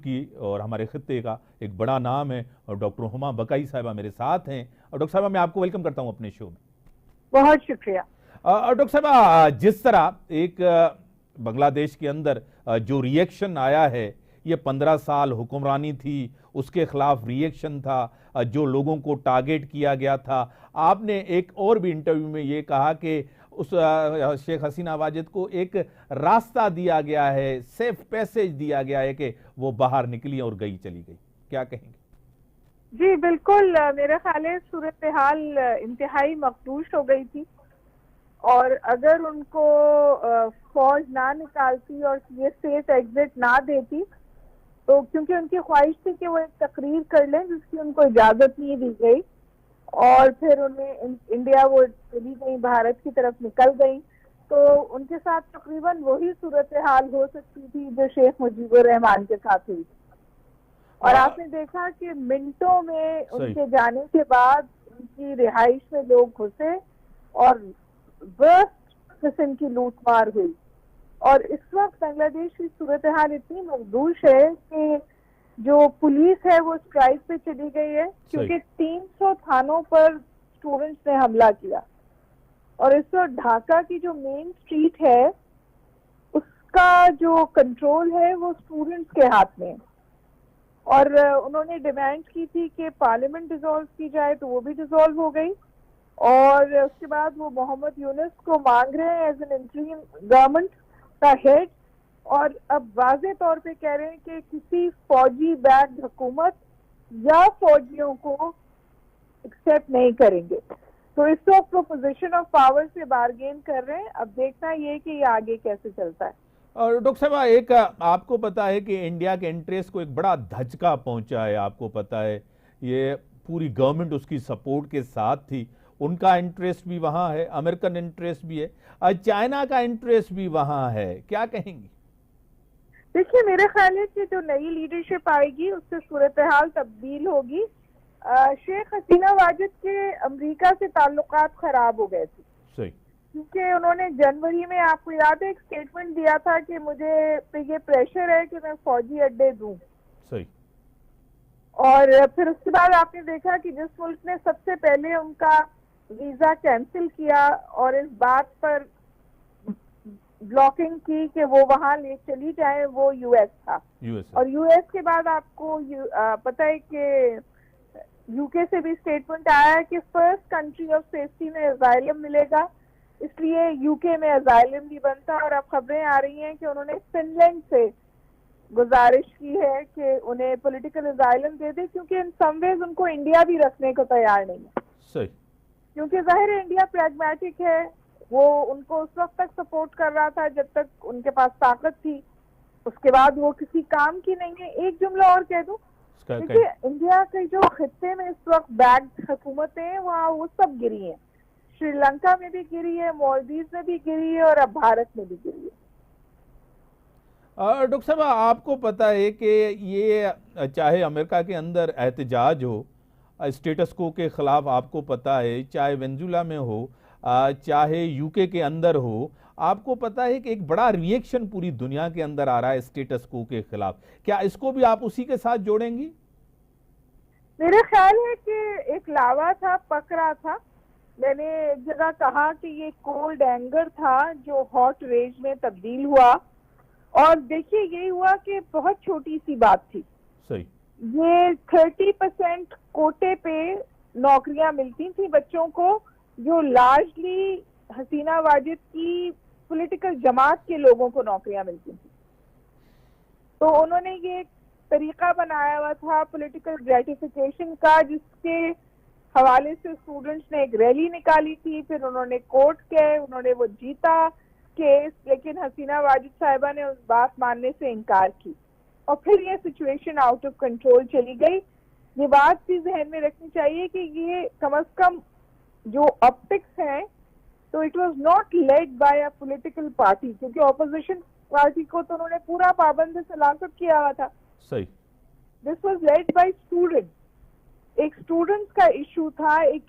की और हमारे खित्ते का एक बड़ा नाम है, और डॉक्टर हुमा बकाई साहिबा मेरे साथ हैं। और डॉक्टर साहिबा, मैं आपको वेलकम करता हूं अपने शो में। बहुत शुक्रिया। डॉक्टर साहिबा, जिस तरह एक बांग्लादेश के अंदर जो रिएक्शन आया है, ये 15 साल हुक्मरानी थी, उसके खिलाफ रिएक्शन था, जो लोगों को टारगेट किया गया था। आपने एक और भी इंटरव्यू में ये कहा कि उस शेख हसीना वाजिद को एक रास्ता दिया गया है, सेफ पैसेज दिया गया है कि वो बाहर निकली और चली गई। क्या कहेंगे? जी बिल्कुल, मेरा ख्याल है सूरत हाल इंतहाई मखदूश हो गई थी, और अगर उनको फौज ना निकालती और ये सेफ एग्जिट ना देती, तो क्योंकि उनकी ख्वाहिश थी कि वो एक तकरीर कर लें जिसकी उनको इजाजत नहीं दी गई, और फिर उन्हें इंडिया वो चली गई, भारत की तरफ निकल गई, तो उनके साथ तकरीबन वही सूरत हाल हो सकती थी जो शेख मुजीबुर रहमान के साथ हुई। और आपने देखा कि मिनटों में उनके जाने के बाद उनकी रिहाइश में लोग घुसे और वर्स्ट किस्म की लूटमार हुई। और इस वक्त बांग्लादेश की सूरत हाल इतनी मखदूश है कि जो पुलिस है वो स्ट्राइक पे चली गई है, क्योंकि 300 थानों पर स्टूडेंट्स ने हमला किया। और इस वक्त ढाका की जो मेन स्ट्रीट है उसका जो कंट्रोल है वो स्टूडेंट्स के हाथ में है। और उन्होंने डिमांड की थी कि पार्लियामेंट डिसॉल्व की जाए, तो वो भी डिसॉल्व हो गई। और उसके बाद वो मोहम्मद यूनुस को मांग रहे हैं एज एन इंटरिम गवर्नमेंट का हेड, और अब वाजे तौर पे कह रहे हैं कि किसी फौजी बैक्ड हुकूमत या फौजियों को एक्सेप्ट नहीं करेंगे। तो इस वक्त वो पोजीशन ऑफ पावर से बार्गेन कर रहे हैं। अब देखना ये कि ये आगे कैसे चलता है। और डॉक्टर साहब, एक आपको पता है कि इंडिया के इंटरेस्ट को एक बड़ा धचका पहुंचा है। आपको पता है ये पूरी गवर्नमेंट उसकी सपोर्ट के साथ थी, उनका इंटरेस्ट भी वहां है, अमेरिकन इंटरेस्ट भी है, और चाइना का इंटरेस्ट भी वहां है। क्या कहेंगी? देखिए, मेरा ख्याल है कि जो नई लीडरशिप आएगी उससे सूरत हाल तब्दील होगी। शेख हसीना वाजिद के अमेरिका से ताल्लुकात खराब हो गए थे। सही। क्योंकि उन्होंने जनवरी में, आपको याद है, एक स्टेटमेंट दिया था कि मुझे पे ये प्रेशर है कि मैं फौजी अड्डे दूं। सही। और फिर उसके बाद आपने देखा कि जिस मुल्क ने सबसे पहले उनका वीजा कैंसिल किया और इस बात पर ब्लॉकिंग की कि वो वहां ले चली जाए, वो यूएस था। और यूएस के बाद आपको पता है कि यूके से भी स्टेटमेंट आया है कि फर्स्ट कंट्री ऑफ सेफ्टी में अजाइलम मिलेगा, इसलिए यूके में अजाइलम नहीं बनता। और अब खबरें आ रही हैं कि उन्होंने फिनलैंड से गुजारिश की है कि उन्हें पॉलिटिकल अजाइलम दे दे, क्योंकि इन समवेज उनको इंडिया भी रखने को तैयार नहीं है। सही। क्योंकि जाहिर है इंडिया प्रैग्मेटिक है, वो उनको उस वक्त तक सपोर्ट कर रहा था जब तक उनके पास ताकत थी, उसके बाद वो किसी काम की नहीं है। एक जुमला और कह दूं, देखिए इंडिया के जो खित्ते में इस वक्त बैक्ड हुकूमतें हैं वहाँ वो सब गिरी हैं। श्रीलंका में भी गिरी है, मालदीव में भी गिरी है, और अब भारत में भी गिरी है। डॉक्टर साहब, आपको पता है कि ये चाहे अमेरिका के अंदर एहतजाज हो स्टेटस को के खिलाफ, आपको पता है चाहे वेनेजुला में हो, चाहे यूके के अंदर हो, आपको पता है कि एक बड़ा रिएक्शन पूरी दुनिया के अंदर आ रहा है स्टेटस को के खिलाफ। क्या इसको भी आप उसी के साथ जोड़ेंगी? मेरा ख्याल है कि एक लावा था, पक रहा था। मैंने एक जगह कहा कि ये कोल्ड एंगर था जो हॉट रेज में तब्दील हुआ। और देखिए, यही हुआ कि बहुत छोटी सी बात थी। सही। ये 30% कोटे पे नौकरियां मिलती थी बच्चों को, जो लार्जली हसीना वाजिद की पॉलिटिकल जमात के लोगों को नौकरियां मिलती थी। तो उन्होंने ये एक तरीका बनाया हुआ था पॉलिटिकल ग्रेटिफिकेशन का, जिसके हवाले से स्टूडेंट्स ने एक रैली निकाली थी। फिर उन्होंने कोर्ट गए, उन्होंने वो जीता केस, लेकिन हसीना वाजिद साहिबा ने उस बात मानने से इनकार की, और फिर ये सिचुएशन आउट ऑफ कंट्रोल चली गई। ये बात भी जहन में रखनी चाहिए कि ये कम अज कम जो ऑप्टिक्स हैं, तो it was not led by a political party, क्योंकि ऑपोजिशन पार्टी को तो उन्होंने पूरा पाबंद सलाखत किया हुआ था। सही। This was led by students. एक स्टूडेंट्स का इशू था, एक